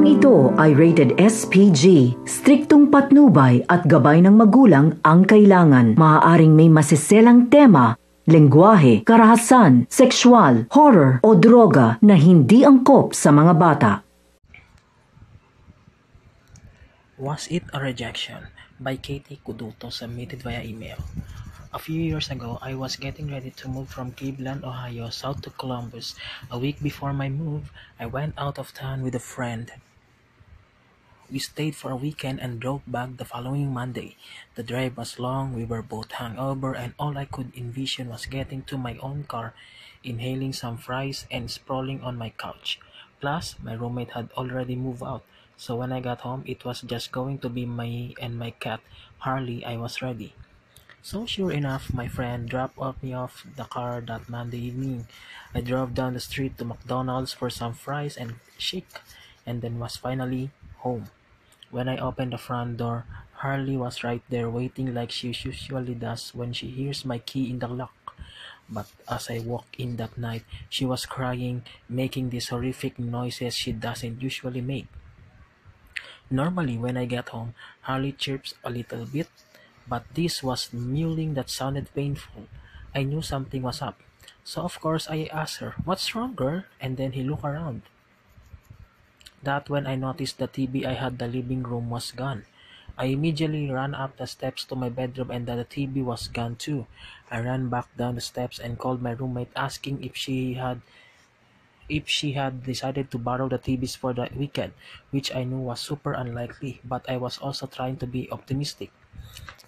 Programang ito ay rated SPG. Striktong patnubay at gabay ng magulang ang kailangan. Maaaring may masiselang tema, lengguwahe, karahasan, sexual, horror o droga na hindi angkop sa mga bata. Was It a Rejection? By Katie Kuduto, submitted via email. A few years ago, I was getting ready to move from Cleveland, Ohio, south to Columbus. A week before my move, I went out of town with a friend. We stayed for a weekend and drove back the following Monday. The drive was long, we were both hungover, and all I could envision was getting to my own car, inhaling some fries, and sprawling on my couch. Plus, my roommate had already moved out, so when I got home, it was just going to be me and my cat, Harley. I was ready. So sure enough, my friend dropped me off the car that Monday evening. I drove down the street to McDonald's for some fries and shake, and then was finally home. When I opened the front door, Harley was right there waiting like she usually does when she hears my key in the lock. But as I walked in that night, she was crying, making these horrific noises she doesn't usually make. Normally, when I get home, Harley chirps a little bit, but this was mewling that sounded painful. I knew something was up. So of course I asked her, "What's wrong, girl?" And then he looked around. That when I noticed the TV I had the living room was gone. I immediately ran up the steps to my bedroom and the TV was gone too. I ran back down the steps and called my roommate asking if she had decided to borrow the TVs for the weekend, which I knew was super unlikely, but I was also trying to be optimistic.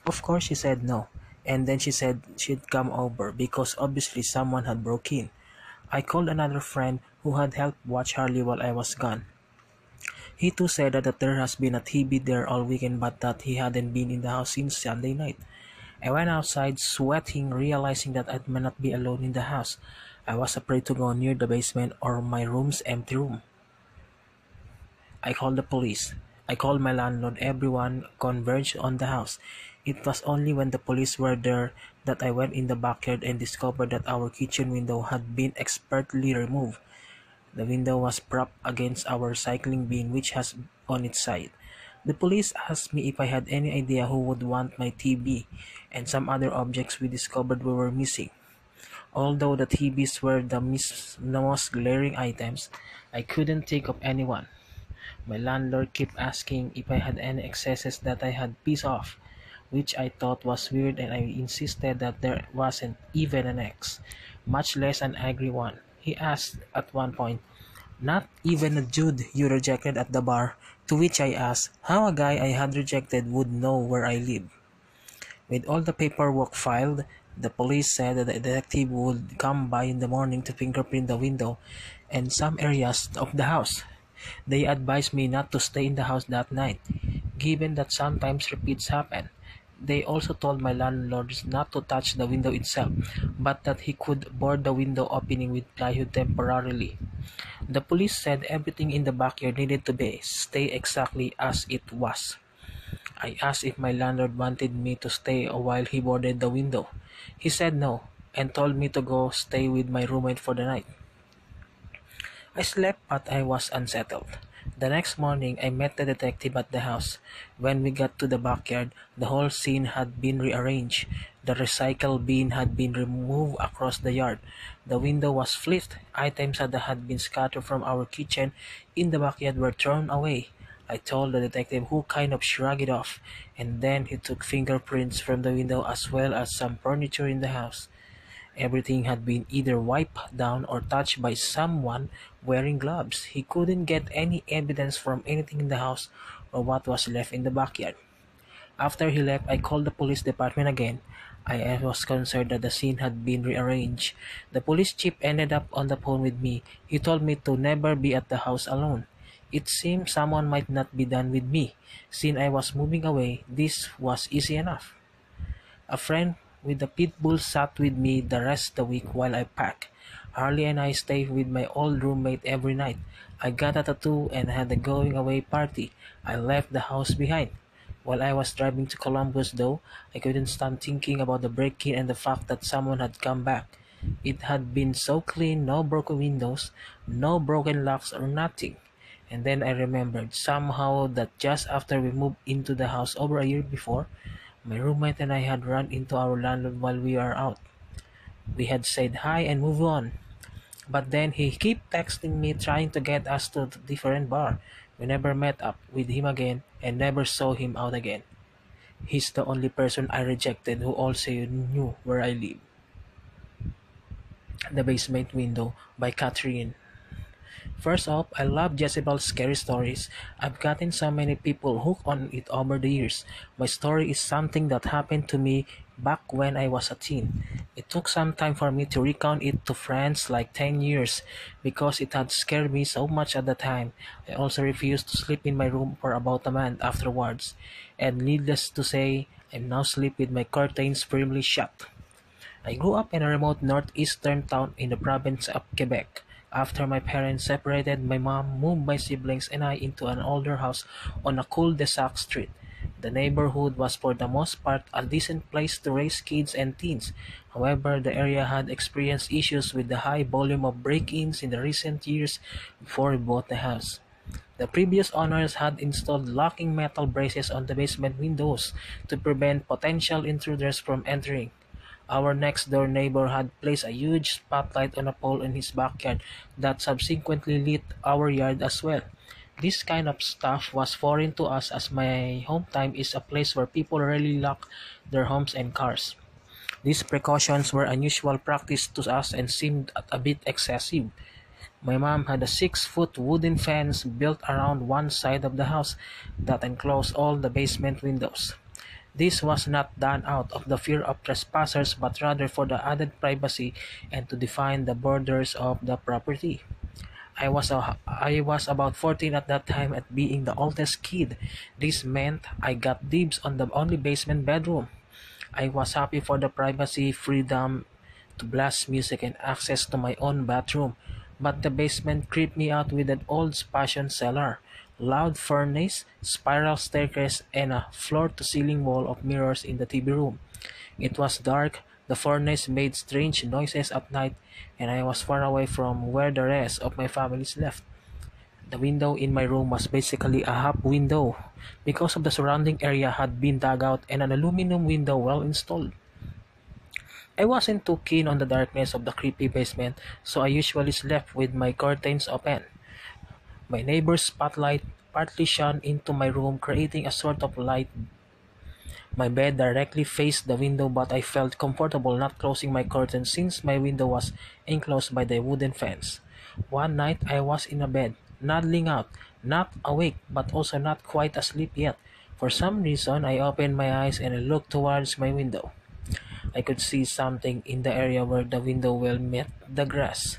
Of course she said no, and then she said she'd come over because obviously someone had broke in. I called another friend who had helped watch Harley while I was gone. He too said that there has been a TV there all weekend but that he hadn't been in the house since Sunday night. I went outside sweating, realizing that I might not be alone in the house. I was afraid to go near the basement or my room's empty room. I called the police. I called my landlord. Everyone converged on the house. It was only when the police were there that I went in the backyard and discovered that our kitchen window had been expertly removed. The window was propped against our recycling bin which has on its side. The police asked me if I had any idea who would want my TV and some other objects we discovered were missing. Although the TVs were the most glaring items, I couldn't think of anyone. My landlord kept asking if I had any excesses that I had piece off, which I thought was weird, and I insisted that there wasn't even an ex, much less an angry one. He asked at one point, "Not even a dude you rejected at the bar?" To which I asked how a guy I had rejected would know where I live. With all the paperwork filed, the police said that the detective would come by in the morning to fingerprint the window and some areas of the house. They advised me not to stay in the house that night, given that sometimes repeats happen. They also told my landlord not to touch the window itself, but that he could board the window opening with plywood temporarily. The police said everything in the backyard needed to stay exactly as it was. I asked if my landlord wanted me to stay while he boarded the window. He said no, and told me to go stay with my roommate for the night. I slept, but I was unsettled. The next morning, I met the detective at the house. When we got to the backyard, the whole scene had been rearranged. The recycle bin had been removed across the yard. The window was flipped. Items that had been scattered from our kitchen in the backyard were thrown away. I told the detective, who kind of shrugged it off, and then he took fingerprints from the window as well as some furniture in the house. Everything had been either wiped down or touched by someone wearing gloves. He couldn't get any evidence from anything in the house or what was left in the backyard. After he left, I called the police department again. I was concerned that the scene had been rearranged. The police chief ended up on the phone with me. He told me to never be at the house alone. It seemed someone might not be done with me. Since I was moving away, this was easy enough. A friend with a pit bull sat with me the rest of the week while I packed. Harley and I stayed with my old roommate every night. I got a tattoo and had a going away party. I left the house behind. While I was driving to Columbus though, I couldn't stop thinking about the break-in and the fact that someone had come back. It had been so clean, no broken windows, no broken locks or nothing. And then I remembered somehow that just after we moved into the house over a year before, my roommate and I had run into our landlord while we were out. We had said hi and moved on. But then he kept texting me trying to get us to a different bar. We never met up with him again and never saw him out again. He's the only person I rejected who also knew where I live. The Basement Window by Catherine. First off, I love Jezebel's scary stories. I've gotten so many people hooked on it over the years. My story is something that happened to me back when I was a teen. It took some time for me to recount it to friends, like 10 years, because it had scared me so much at the time. I also refused to sleep in my room for about a month afterwards. And needless to say, I now sleep with my curtains firmly shut. I grew up in a remote northeastern town in the province of Quebec. After my parents separated, my mom moved my siblings and I into an older house on a cul-de-sac street. The neighborhood was for the most part a decent place to raise kids and teens. However, the area had experienced issues with the high volume of break-ins in the recent years before we bought the house. The previous owners had installed locking metal braces on the basement windows to prevent potential intruders from entering. Our next door neighbor had placed a huge spotlight on a pole in his backyard that subsequently lit our yard as well. This kind of stuff was foreign to us as my hometown is a place where people rarely lock their homes and cars. These precautions were unusual practice to us and seemed a bit excessive. My mom had a 6-foot wooden fence built around one side of the house that enclosed all the basement windows. This was not done out of the fear of trespassers but rather for the added privacy and to define the borders of the property. I was about 14 at that time at being the oldest kid. This meant I got dibs on the only basement bedroom. I was happy for the privacy, freedom to blast music and access to my own bathroom, but the basement creeped me out with an old-fashioned cellar, loud furnace, spiral staircase, and a floor-to-ceiling wall of mirrors in the TV room. It was dark, the furnace made strange noises at night, and I was far away from where the rest of my family slept. The window in my room was basically a half window because of the surrounding area had been dug out and an aluminum window well installed. I wasn't too keen on the darkness of the creepy basement, so I usually slept with my curtains open. My neighbor's spotlight partly shone into my room, creating a sort of light. My bed directly faced the window, but I felt comfortable not closing my curtains since my window was enclosed by the wooden fence. One night I was in a bed, nodding out, not awake but also not quite asleep yet. For some reason, I opened my eyes and I looked towards my window. I could see something in the area where the window well met the grass.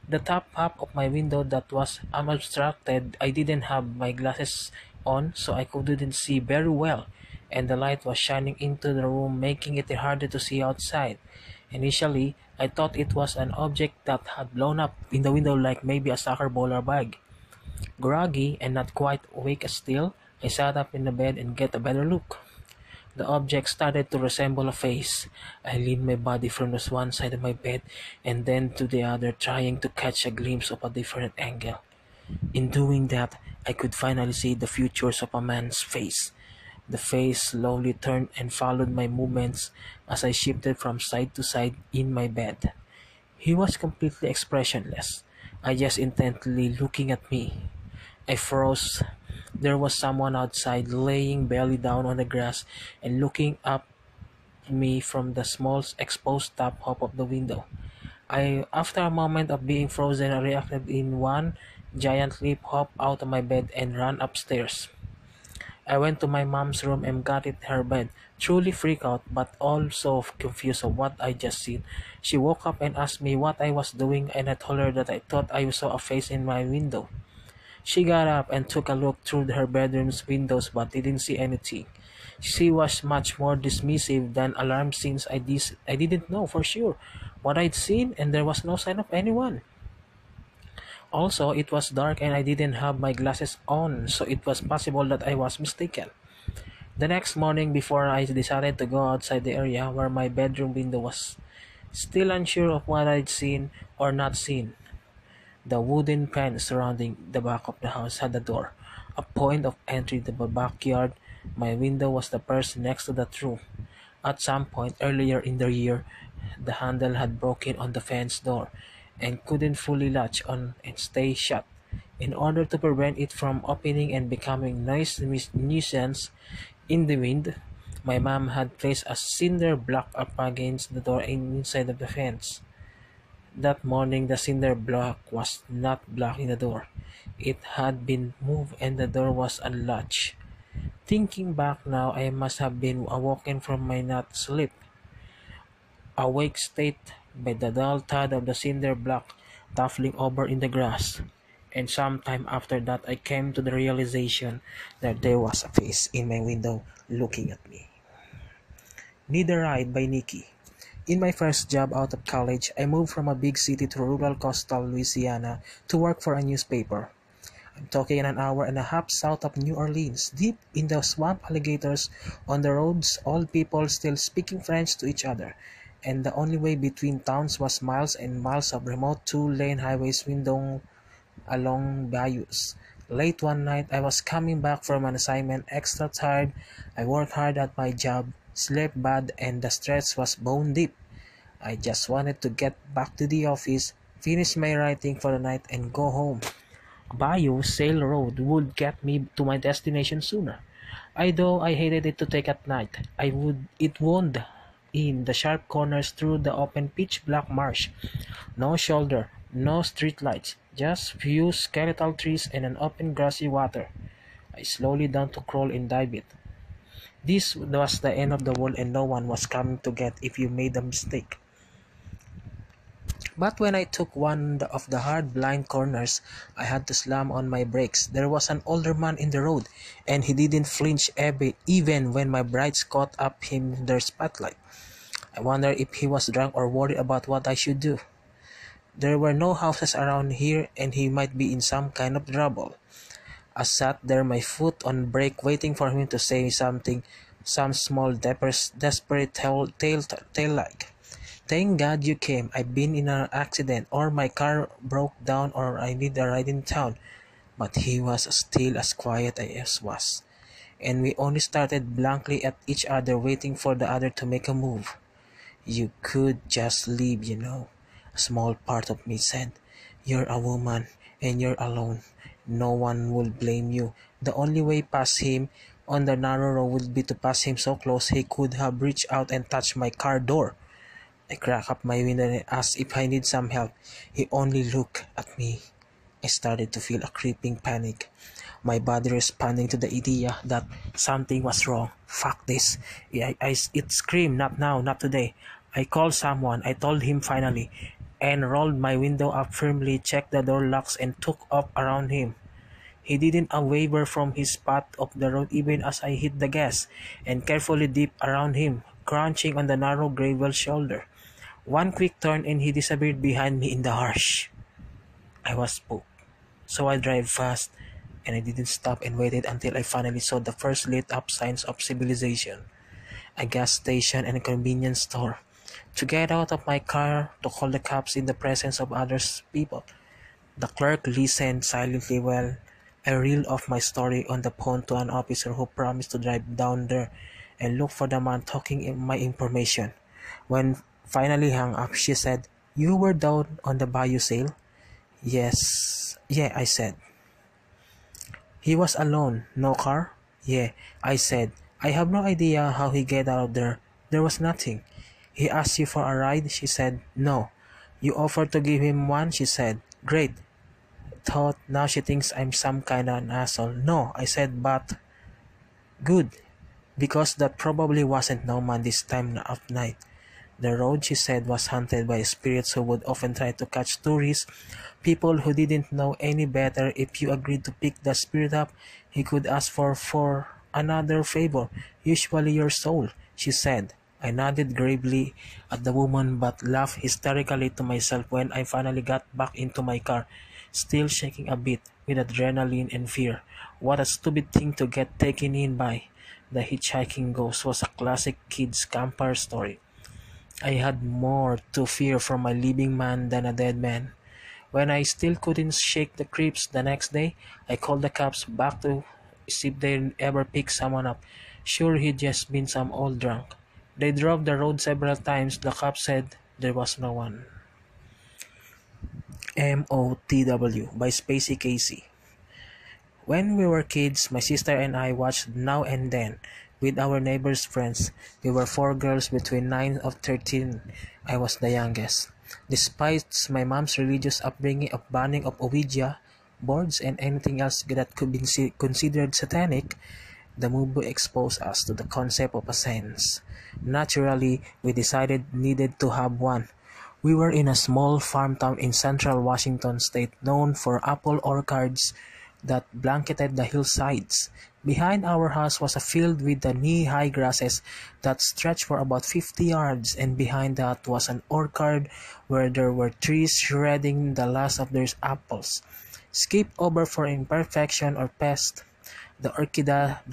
The top half of my window that was unobstructed, I didn't have my glasses on so I couldn't see very well, and the light was shining into the room making it harder to see outside. Initially, I thought it was an object that had blown up in the window like maybe a soccer ball or bag. Groggy and not quite awake still, I sat up in the bed and get a better look. The object started to resemble a face. I leaned my body from the one side of my bed and then to the other, trying to catch a glimpse of a different angle. In doing that, I could finally see the features of a man's face. The face slowly turned and followed my movements as I shifted from side to side in my bed. He was completely expressionless, I just intently looking at me. I froze. There was someone outside laying belly down on the grass and looking up at me from the small exposed top half of the window. After a moment of being frozen, I reacted in one giant leap, hopped out of my bed and ran upstairs. I went to my mom's room and got in her bed, truly freaked out but also confused of what I just seen. She woke up and asked me what I was doing and I told her that I thought I saw a face in my window. She got up and took a look through her bedroom's windows but didn't see anything. She was much more dismissive than alarmed since I didn't know for sure what I'd seen and there was no sign of anyone. Also, it was dark and I didn't have my glasses on, so it was possible that I was mistaken. The next morning, before I decided to go outside the area where my bedroom window was, still unsure of what I'd seen or not seen, The wooden fence surrounding the back of the house had a door, a point of entry to the backyard. My window was the first next to that room. At some point earlier in the year, the handle had broken on the fence door and couldn't fully latch on and stay shut. In order to prevent it from opening and becoming nuisance in the wind, my mom had placed a cinder block up against the door inside of the fence. That morning the cinder block was not blocking the door. It had been moved and the door was unlatched. Thinking back now, I must have been awoken from my not sleep awake state by the dull thud of the cinder block tuffling over in the grass. And sometime after that I came to the realization that there was a face in my window looking at me. Need a Ride by Nikki. In my first job out of college, I moved from a big city to rural coastal Louisiana to work for a newspaper. I'm talking an hour and a half south of New Orleans, deep in the swamp, alligators on the roads, all people still speaking French to each other, and the only way between towns was miles and miles of remote two-lane highways winding along bayous. Late one night, I was coming back from an assignment, extra tired. I worked hard at my job, slept bad, and the stress was bone deep. I just wanted to get back to the office, finish my writing for the night, and go home. Bayou Sail Road would get me to my destination sooner. Although I hated it to take at night, it wound in the sharp corners through the open pitch black marsh. No shoulder, no street lights, just few skeletal trees and an open grassy water. I slowly down to crawl and dive it. This was the end of the world and no one was coming to get if you made a mistake. But when I took one of the hard blind corners, I had to slam on my brakes. There was an older man in the road, and he didn't flinch even when my brights caught up him in their spotlight. I wondered if he was drunk or worried about what I should do. There were no houses around here, and he might be in some kind of trouble. I sat there, my foot on brake, waiting for him to say something, some small desperate tale like. Thank God you came. I've been in an accident, or my car broke down, or I need a ride in town. But he was still as quiet as was, and we only started blankly at each other, waiting for the other to make a move. You could just leave, you know, a small part of me said. You're a woman, and you're alone. No one will blame you. The only way past him on the narrow road would be to pass him so close he could have reached out and touched my car door. I cracked up my window and asked if I need some help. He only looked at me. I started to feel a creeping panic, my body responding to the idea that something was wrong. Fuck this. It screamed, not now, not today. I called someone, I told him finally, and rolled my window up firmly, checked the door locks, and took off around him. He didn't waver from his spot of the road even as I hit the gas, and carefully dipped around him, crouching on the narrow gravel shoulder. One quick turn and he disappeared behind me in the harsh. I was spooked, so I drove fast, and I didn't stop and waited until I finally saw the first lit-up signs of civilization, a gas station and a convenience store. To get out of my car to call the cops in the presence of other people. The clerk listened silently while I reeled off my story on the phone to an officer who promised to drive down there and look for the man talking in my information. When finally hung up, she said, "You were down on the bayou sale?" "Yes." "Yeah," I said. "He was alone, no car?" "Yeah," I said. "I have no idea how he got out of there. There was nothing." "He asked you for a ride?" She said. "No." "You offered to give him one?" She said. "Great." Thought now she thinks I'm some kind of an asshole. "No," I said, "but..." "Good, because that probably wasn't no man this time of night." The road, she said, was haunted by spirits who would often try to catch tourists, people who didn't know any better. If you agreed to pick the spirit up, he could ask for another favor, usually your soul, she said. I nodded gravely at the woman but laughed hysterically to myself when I finally got back into my car, still shaking a bit with adrenaline and fear. What a stupid thing to get taken in by. The hitchhiking ghost was a classic kid's campfire story. I had more to fear from a living man than a dead man. When I still couldn't shake the creeps the next day, I called the cops back to see if they ever picked someone up. Sure, he'd just been some old drunk. They drove the road several times. The cops said there was no one. MOTW by Spacey Casey. When we were kids, my sister and I watched Now and Then with our neighbor's friends. We were four girls between 9 and 13. I was the youngest. Despite my mom's religious upbringing of banning of Ouija boards and anything else that could be considered satanic, the movie exposed us to the concept of a sense. Naturally, we decided needed to have one. We were in a small farm town in central Washington state known for apple orchards that blanketed the hillsides. Behind our house was a field with the knee-high grasses that stretched for about 50 yards, and behind that was an orchard where there were trees shredding the last of their apples. Skip over for imperfection or pest. The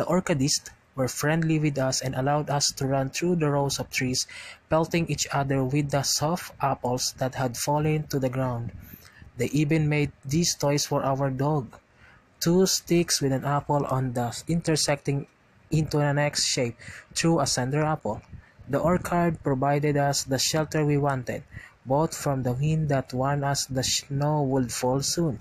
orchardists were friendly with us and allowed us to run through the rows of trees, pelting each other with the soft apples that had fallen to the ground. They even made these toys for our dog. Two sticks with an apple on the intersecting into an X shape through a center apple. The orchard provided us the shelter we wanted, both from the wind that warned us the snow would fall soon,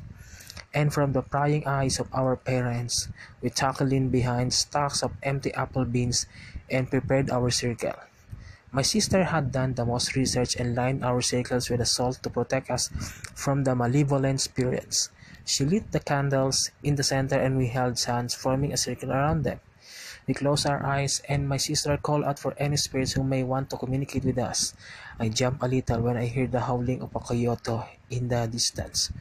and from the prying eyes of our parents. We tucked in behind stacks of empty apple beans and prepared our circle. My sister had done the most research and lined our circles with salt to protect us from the malevolent spirits. She lit the candles in the center and we held hands, forming a circle around them. We closed our eyes and my sister called out for any spirits who may want to communicate with us. I jumped a little when I heard the howling of a coyote in the distance,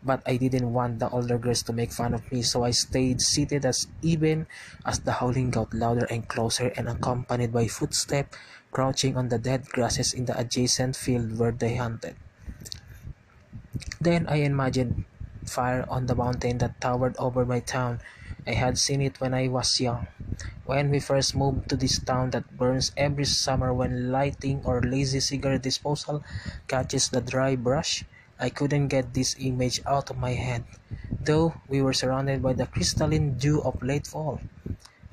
but I didn't want the older girls to make fun of me, so I stayed seated even as the howling got louder and closer and accompanied by footsteps crouching on the dead grasses in the adjacent field where they hunted. Then I imagined fire on the mountain that towered over my town. I had seen it when I was young. When we first moved to this town that burns every summer when lighting or lazy cigarette disposal catches the dry brush, I couldn't get this image out of my head, though we were surrounded by the crystalline dew of late fall.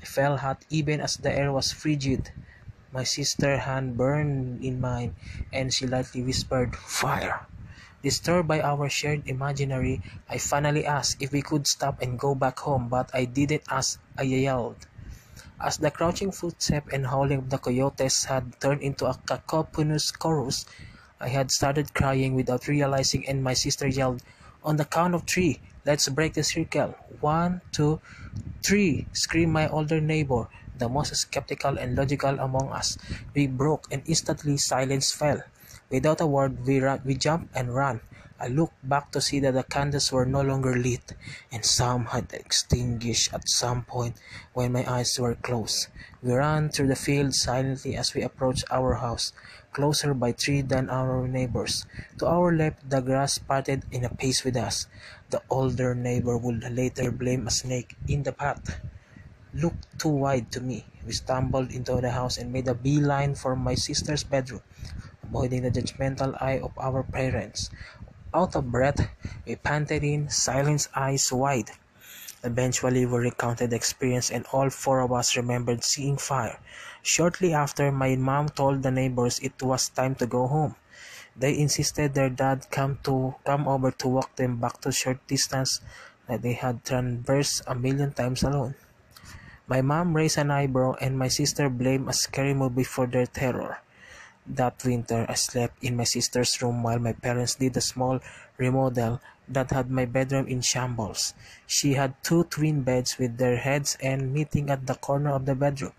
I felt hot even as the air was frigid. My sister's hand burned in mine, and she lightly whispered, "Fire!" Disturbed by our shared imaginary, I finally asked if we could stop and go back home, but I didn't ask, I yelled. As the crouching footsteps and howling of the coyotes had turned into a cacophonous chorus, I had started crying without realizing, and my sister yelled, "On the count of three, let's break the circle. 1, 2, 3!" screamed my older neighbor, the most skeptical and logical among us. We broke, and instantly silence fell. Without a word, we jumped and ran. I looked back to see that the candles were no longer lit, and some had extinguished at some point when my eyes were closed. We ran through the field silently as we approached our house, closer by tree than our neighbors. To our left, the grass parted in a pace with us. The older neighbor would later blame a snake in the path. Looked too wide to me. We stumbled into the house and made a beeline for my sister's bedroom, avoiding the judgmental eye of our parents. Out of breath, we panted in, silence eyes wide. Eventually, we recounted the experience and all four of us remembered seeing fire. Shortly after, my mom told the neighbors it was time to go home. They insisted their dad come over to walk them back to short distance that they had traversed a million times alone. My mom raised an eyebrow and my sister blamed a scary movie for their terror. That winter, I slept in my sister's room while my parents did a small remodel that had my bedroom in shambles. She had two twin beds with their heads and meeting at the corner of the bedroom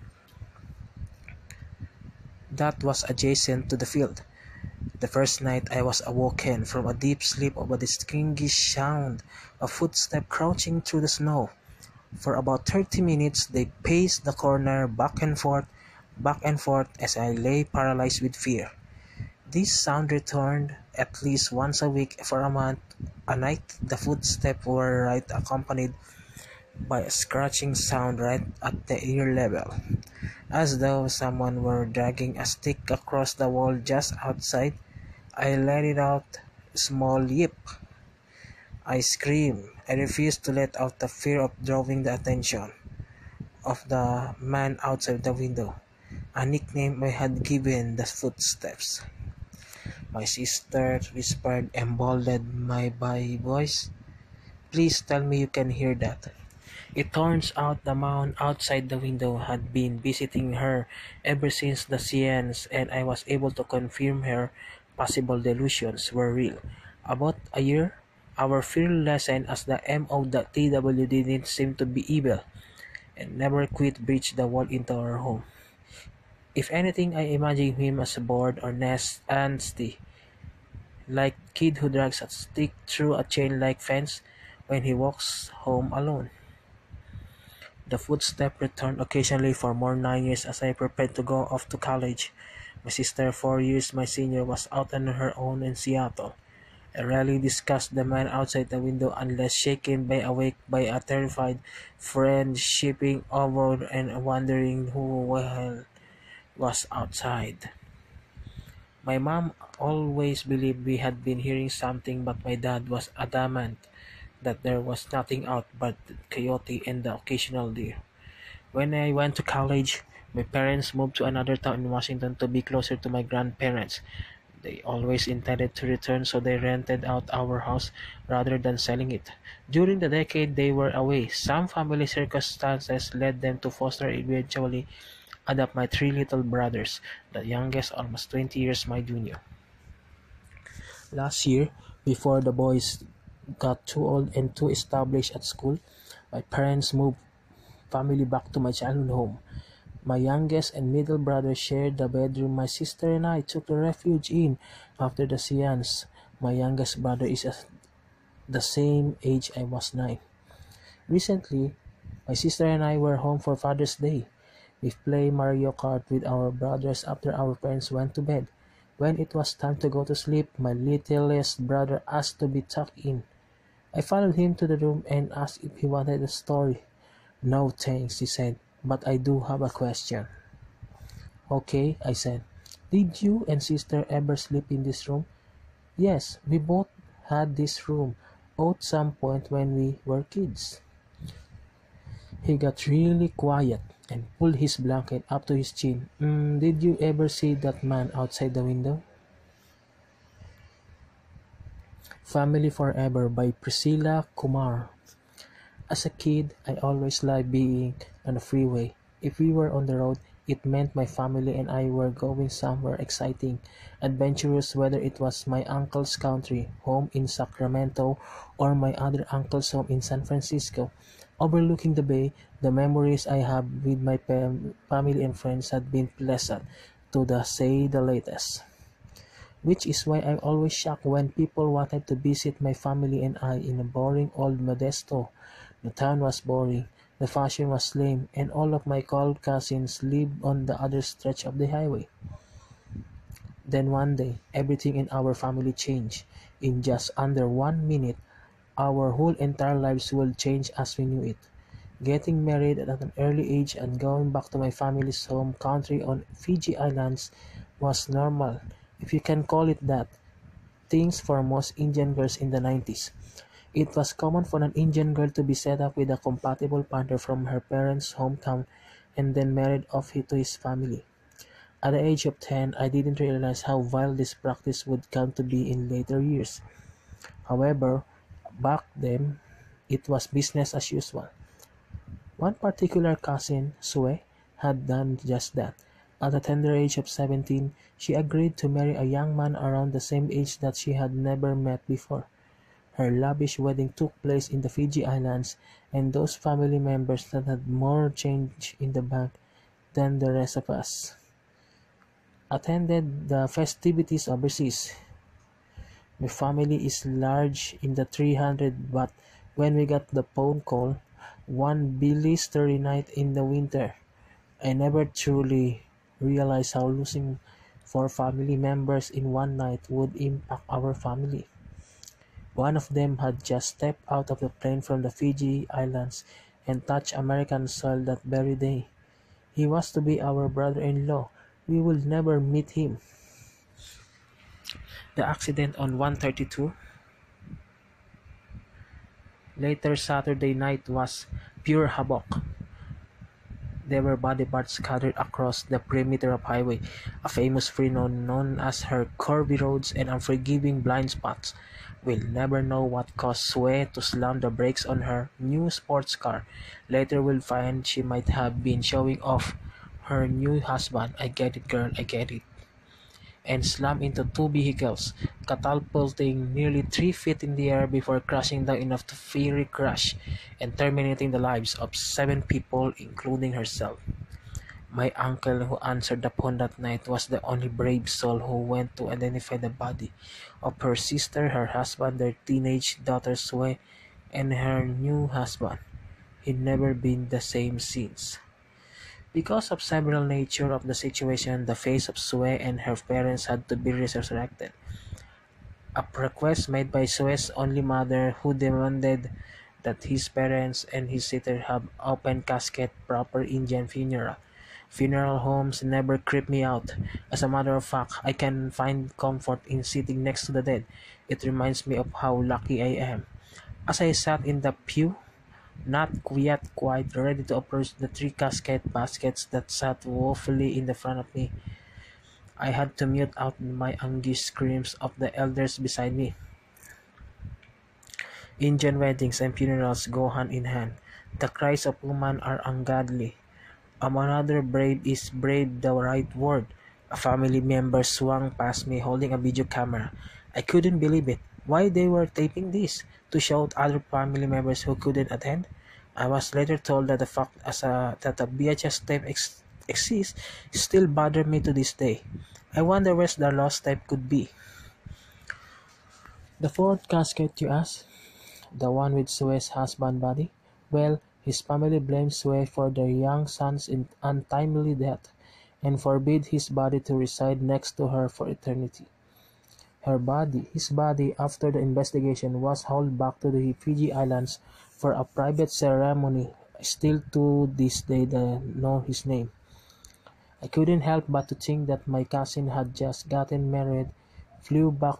that was adjacent to the field. The first night I was awoken from a deep sleep of a distinguished sound of footsteps crouching through the snow. For about 30 minutes they paced the corner back and forth, as I lay paralyzed with fear. This sound returned at least once a week for a month. A night the footsteps were right accompanied by a scratching sound right at the ear level, as though someone were dragging a stick across the wall just outside. I let it out a small yip. I screamed. I refused to let out the fear of drawing the attention of the man outside the window, a nickname I had given the footsteps. My sister whispered, emboldened by voice, "Please tell me you can hear that." It turns out the man outside the window had been visiting her ever since the scenes, and I was able to confirm her possible delusions were real. About a year, our fear lessened as the MO.TW didn't seem to be evil and never quit breach the wall into our home. If anything, I imagine him as bored or nasty, like kid who drags a stick through a chain-like fence when he walks home alone. The footstep returned occasionally for more 9 years as I prepared to go off to college. My sister, 4 years my senior, was out on her own in Seattle. I rarely discussed the man outside the window unless shaken by awake by a terrified friend shipping over and wondering who was outside. My mom always believed we had been hearing something, but my dad was adamant that there was nothing out but the coyote and the occasional deer. When I went to college, my parents moved to another town in Washington to be closer to my grandparents. They always intended to return, so they rented out our house rather than selling it. During the decade they were away, some family circumstances led them to foster eventually adopt my three little brothers, the youngest almost 20 years my junior. Last year, before the boys got too old and too established at school, my parents moved family back to my childhood home. My youngest and middle brother shared the bedroom my sister and I took refuge in after the seance. My youngest brother is the same age I was 9. Recently, my sister and I were home for Father's Day. We played Mario Kart with our brothers after our parents went to bed. When it was time to go to sleep, my littlest brother asked to be tucked in. I followed him to the room and asked if he wanted a story. "No thanks," he said, "but I do have a question." "Okay," I said. "Did you and sister ever sleep in this room?" "Yes, we both had this room at some point when we were kids." He got really quiet and pulled his blanket up to his chin. Did you ever see that man outside the window?" Family Forever by Priscilla Kumar. As a kid, I always liked being on the freeway. If we were on the road, it meant my family and I were going somewhere exciting, adventurous, whether it was my uncle's country home in Sacramento or my other uncle's home in San Francisco. Overlooking the bay, the memories I have with my family and friends had been pleasant, to say the latest. Which is why I'm always shocked when people wanted to visit my family and I in a boring old Modesto. The town was boring, the fashion was lame, and all of my cold cousins lived on the other stretch of the highway. Then one day, everything in our family changed. In just under 1 minute, our whole entire lives would change as we knew it. Getting married at an early age and going back to my family's home country on Fiji Islands was normal, if you can call it that, things for most Indian girls in the 90s. It was common for an Indian girl to be set up with a compatible partner from her parents' hometown and then married off to his family. At the age of 10, I didn't realize how vile this practice would come to be in later years. However, back then, it was business as usual. One particular cousin, Sue, had done just that. At the tender age of 17, she agreed to marry a young man around the same age that she had never met before. Her lavish wedding took place in the Fiji Islands, and those family members that had more change in the bank than the rest of us attended the festivities overseas. My family is large in the 300, but when we got the phone call, one blistery night in the winter, I never truly realized how losing 4 family members in one night would impact our family. One of them had just stepped out of the plane from the Fiji Islands and touched American soil that very day. He was to be our brother-in-law. We would never meet him. The accident on 132 Later Saturday night was pure havoc. There were body parts scattered across the perimeter of highway, a famous phenomenon known as her curvy roads and unforgiving blind spots. We'll never know what caused Sue to slam the brakes on her new sports car. Later we'll find she might have been showing off her new husband. I get it, girl, I get it. And slammed into two vehicles, catapulting nearly 3 feet in the air before crashing down in a fiery crash and terminating the lives of 7 people, including herself. My uncle, who answered the phone that night, was the only brave soul who went to identify the body of her sister, her husband, their teenage daughter Sue, and her new husband. He'd never been the same since. Because of several nature of the situation, the face of Sue and her parents had to be resurrected. A request made by Sue's only mother, who demanded that his parents and his sister have open casket proper Indian funeral. Funeral homes never creep me out. As a matter of fact, I can find comfort in sitting next to the dead. It reminds me of how lucky I am. As I sat in the pew, not yet quite ready to approach the three casket baskets that sat woefully in the front of me, I had to mute out my anguished screams of the elders beside me. Indian weddings and funerals go hand in hand. The cries of women are ungodly. Another brave is brave the right word. A family member swung past me holding a video camera. I couldn't believe it. Why they were taping this? To show other family members who couldn't attend? I was later told that the fact that a VHS tape exists still bothers me to this day. I wonder where the lost tape could be. The fourth casket, you ask? The one with Sue's husband body? Well, his family blames Sue for their young son's untimely death, and forbid his body to reside next to her for eternity. His body, after the investigation, was hauled back to the Fiji Islands for a private ceremony. Still to this day they know his name. I couldn't help but to think that my cousin had just gotten married, flew back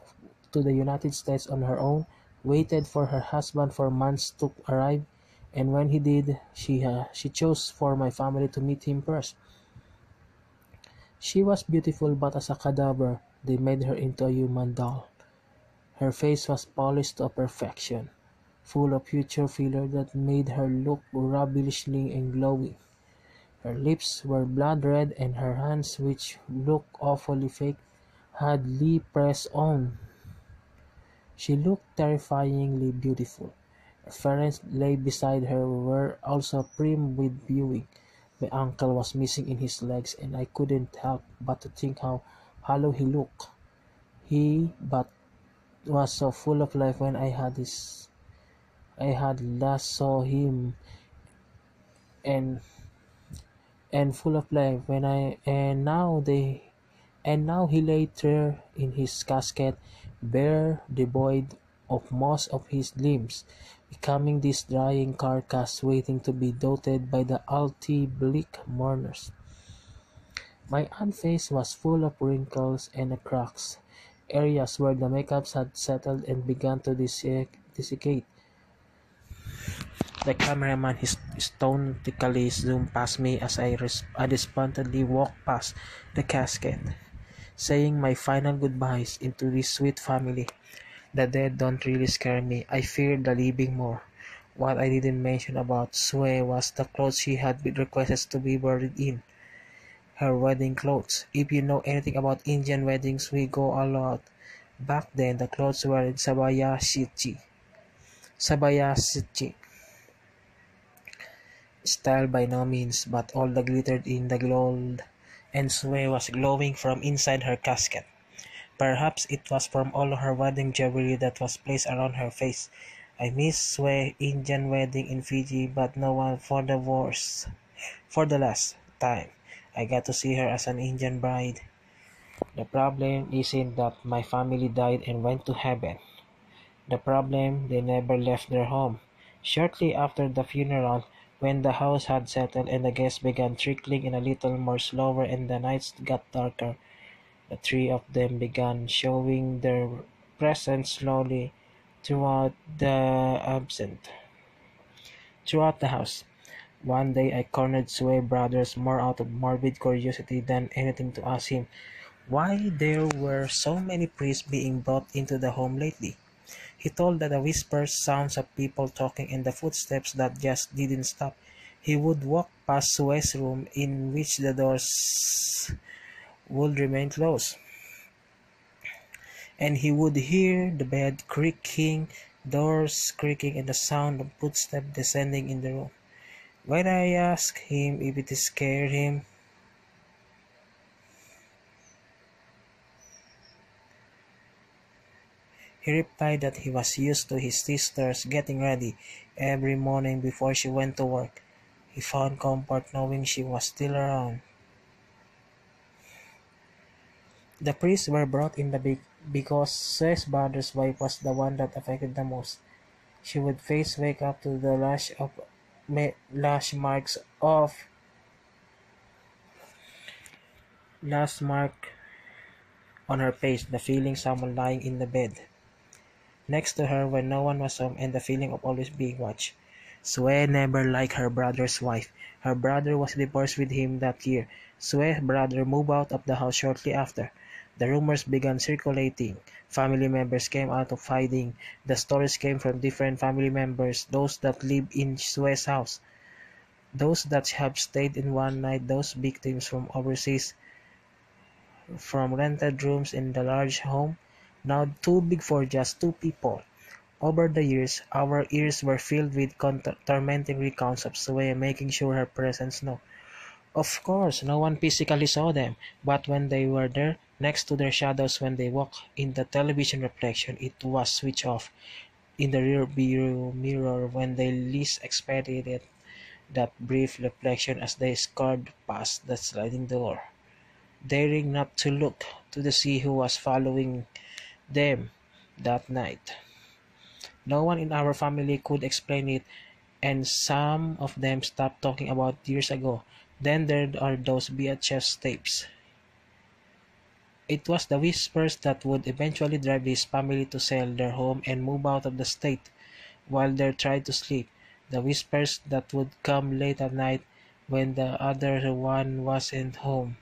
to the United States on her own, waited for her husband for months to arrive, and when he did, she chose for my family to meet him first. She was beautiful, but as a cadaver, they made her into a human doll. Her face was polished to perfection, full of future filler that made her look ravishing and glowing. Her lips were blood red, and her hands, which looked awfully fake, had Lee pressed on. She looked terrifyingly beautiful. Her parents lay beside her were also prim with viewing. My uncle was missing in his legs, and I couldn't help but to think how hollow he looked. He but was so full of life when I had last saw him, and full of life when I and now he lay there in his casket, bare, devoid of most of his limbs, becoming this drying carcass waiting to be doted by the alti bleak mourners. My aunt's face was full of wrinkles and cracks, areas where the makeups had settled and begun to desiccate. The cameraman hysterically zoomed past me as I despondently walked past the casket, saying my final goodbyes into this sweet family. The dead don't really scare me. I fear the living more. What I didn't mention about Sue was the clothes she had been requested to be buried in. Her wedding clothes. If you know anything about Indian weddings, we go a lot. Back then, the clothes were in Sabayasichi style by no means, but all the glittered in the gold, and Sue was glowing from inside her casket. Perhaps it was from all her wedding jewelry that was placed around her face. I miss Sue Indian wedding in Fiji, but no one for the worse. For the last time, I got to see her as an Indian bride. The problem isn't that my family died and went to heaven. The problem, they never left their home. Shortly after the funeral, when the house had settled and the guests began trickling in a little more slower and the nights got darker, the three of them began showing their presence slowly throughout the absent. throughout the house. One day I cornered Sway Brothers more out of morbid curiosity than anything to ask him why there were so many priests being brought into the home lately. He told that the whispers, sounds of people talking, and the footsteps that just didn't stop. He would walk past Sway's room in which the doors would remain closed, and he would hear the bed creaking, doors creaking, and the sound of footsteps descending in the room. When I asked him if it scared him, he replied that he was used to his sisters getting ready every morning before she went to work. He found comfort knowing she was still around. The priests were brought in because Seth's brother's wife was the one that affected the most. She would face wake up to the lash marks of last mark on her face, the feeling someone lying in the bed next to her when no one was home, and the feeling of always being watched. Sue never liked her brother's wife. Her brother was divorced with him that year. Sue's brother moved out of the house shortly after. The rumors began circulating. Family members came out of hiding. The stories came from different family members, those that live in Sue's house, those that have stayed in one night, those victims from overseas, from rented rooms in the large home, now too big for just two people. Over the years, our ears were filled with tormenting recounts of Sue making sure her presence known. Of course, no one physically saw them, but when they were there, next to their shadows when they walked in the television reflection, it was switched off. In the rear view mirror when they least expected it, that brief reflection as they scored past the sliding door, daring not to look to see who was following them that night. No one in our family could explain it, and some of them stopped talking about years ago. Then there are those VHS tapes. It was the whispers that would eventually drive his family to sell their home and move out of the state while they tried to sleep. The whispers that would come late at night when the other one wasn't home.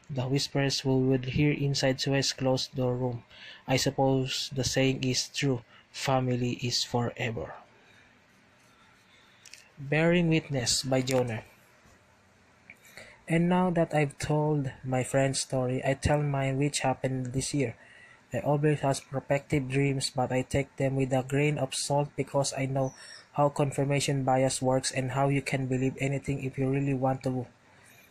The whispers we would hear inside Sue's closed door room. I suppose the saying is true. Family is forever. Bearing Witness by Jonah. And now that I've told my friend's story, I tell mine which happened this year. I always have prophetic dreams, but I take them with a grain of salt because I know how confirmation bias works and how you can believe anything if you really want to.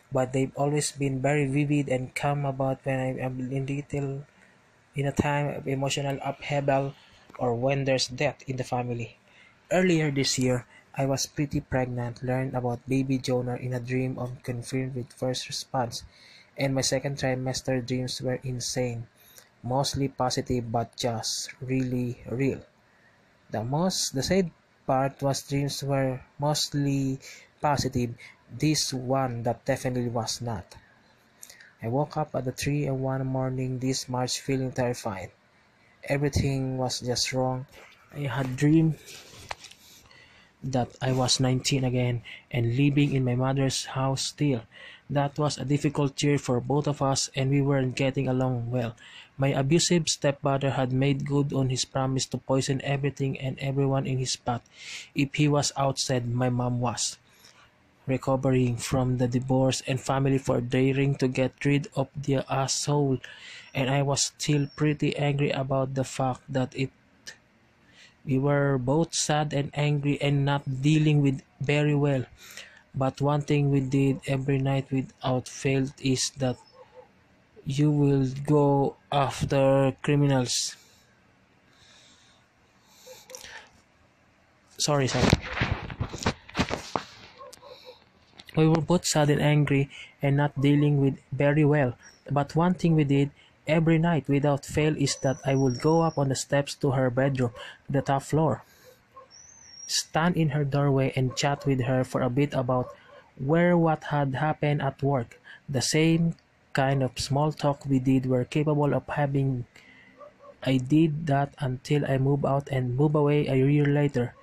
But they've always been very vivid and come about when I am in a time of emotional upheaval or when there's death in the family. Earlier this year, I was pretty pregnant, learned about baby Jonah in a dream confirmed with first response, and my second trimester dreams were insane, mostly positive but just really real. The sad part was dreams were mostly positive, this one that definitely was not. I woke up at the 3 and 1 morning this March feeling terrified. Everything was just wrong. I had dreamed that I was 19 again and living in my mother's house still. That was a difficult year for both of us and we weren't getting along well. My abusive stepfather had made good on his promise to poison everything and everyone in his path if he was outside. My mom was recovering from the divorce and family for daring to get rid of the asshole, and I was still pretty angry about the fact that we were both sad and angry and not dealing with very well. But one thing we did every night without fail is that you will go after criminals. Sorry. We were both sad and angry and not dealing with very well. But one thing we did every night without fail is that I would go up on the steps to her bedroom, the top floor, stand in her doorway and chat with her for a bit about what had happened at work. The same kind of small talk we did were capable of having I did that until I moved out and moved away a year later.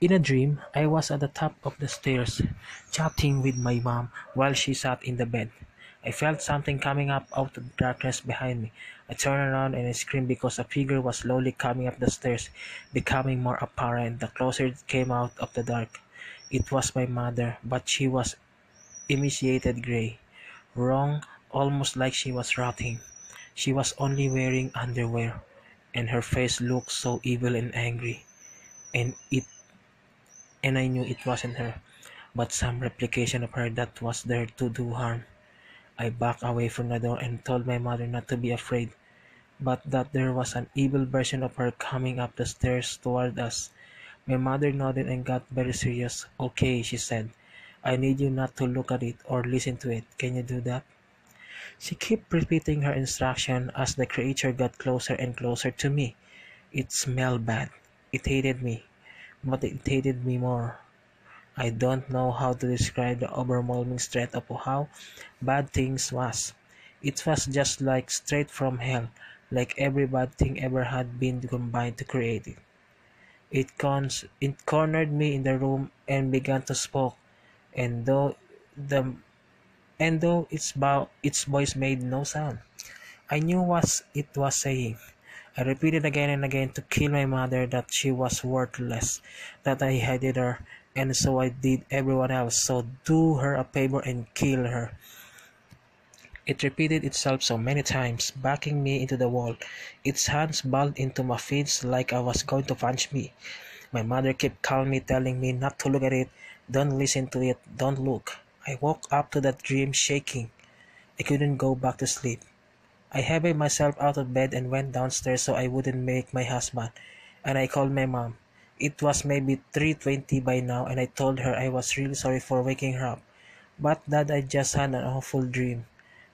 In a dream, I was at the top of the stairs, chatting with my mom while she sat in the bed. I felt something coming up out of the darkness behind me. I turned around and I screamed because a figure was slowly coming up the stairs, becoming more apparent the closer it came out of the dark. It was my mother, but she was emaciated gray, wrong, almost like she was rotting. She was only wearing underwear, and her face looked so evil and angry, and it and I knew it wasn't her, but some replication of her that was there to do harm. I backed away from the door and told my mother not to be afraid, but that there was an evil version of her coming up the stairs toward us. My mother nodded and got very serious. Okay, she said. I need you not to look at it or listen to it. Can you do that? She kept repeating her instruction as the creature got closer and closer to me. It smelled bad. It hated me, but it hated me more. I don't know how to describe the overwhelming strength of how bad things was. It was just like straight from hell, like every bad thing ever had been combined to create it. It cornered me in the room and began to speak, and the though its voice made no sound, I knew what it was saying. I repeated again and again to kill my mother that she was worthless, that I hated her, and so I did everyone else, so do her a favor and kill her. It repeated itself so many times, backing me into the wall. Its hands balled into my fists like I was going to punch me. My mother kept calling me, telling me not to look at it, don't listen to it, don't look. I woke up to that dream shaking. I couldn't go back to sleep. I heaved myself out of bed and went downstairs so I wouldn't wake my husband, and I called my mom. It was maybe 3:20 by now, and I told her I was really sorry for waking her up, but that I just had an awful dream.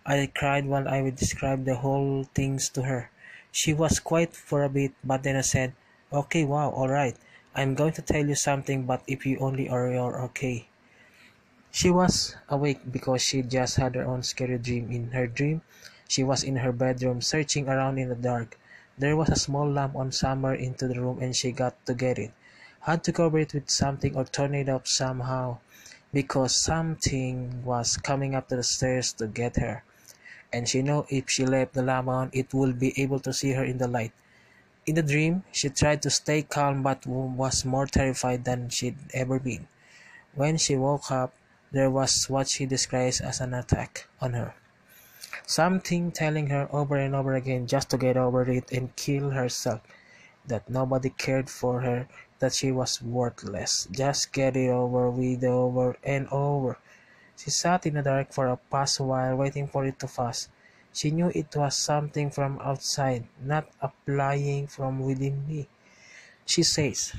I cried while I would describe the whole things to her. She was quiet for a bit, but then I said, okay, wow, alright. I'm going to tell you something, but if you only are you're okay. She was awake because she just had her own scary dream. In her dream, she was in her bedroom searching around in the dark. There was a small lamp on somewhere into the room and she got to get it. Had to cover it with something or turn it up somehow because something was coming up the stairs to get her. And she knew if she left the lamp on, it would be able to see her in the light. In the dream, she tried to stay calm but was more terrified than she'd ever been. When she woke up, there was what she describes as an attack on her. Something telling her over and over again just to get over it and kill herself, that nobody cared for her, that she was worthless. Just get it over with over and over. She sat in the dark for a past while waiting for it to pass. She knew it was something from outside, not applying from within me. She says,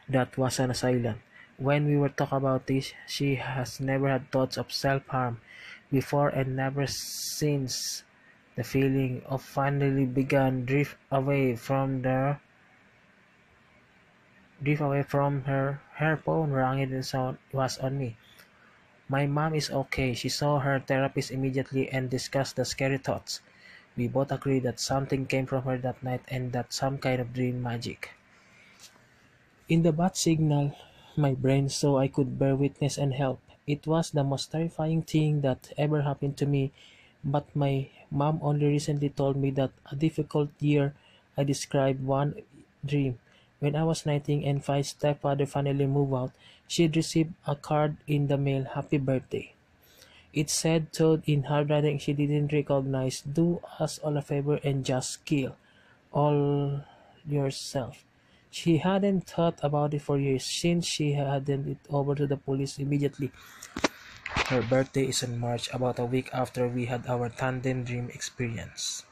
that was an asylum. When we were talking about this, she has never had thoughts of self-harm before and never since. The feeling of finally began drift away from her. Her phone rang and the sound was on me. My mom is okay. She saw her therapist immediately and discussed the scary thoughts. We both agreed that something came from her that night and that some kind of dream magic. In the bat signal my brain so I could bear witness and help. It was the most terrifying thing that ever happened to me, but my mom only recently told me that a difficult year I described one dream. When I was 19 and my stepfather finally moved out, she'd received a card in the mail, happy birthday. It said told in handwriting she didn't recognize, do us all a favor and just kill all yourself. She hadn't thought about it for years since she handed it over to the police immediately. Her birthday is in March, about a week after we had our tandem dream experience.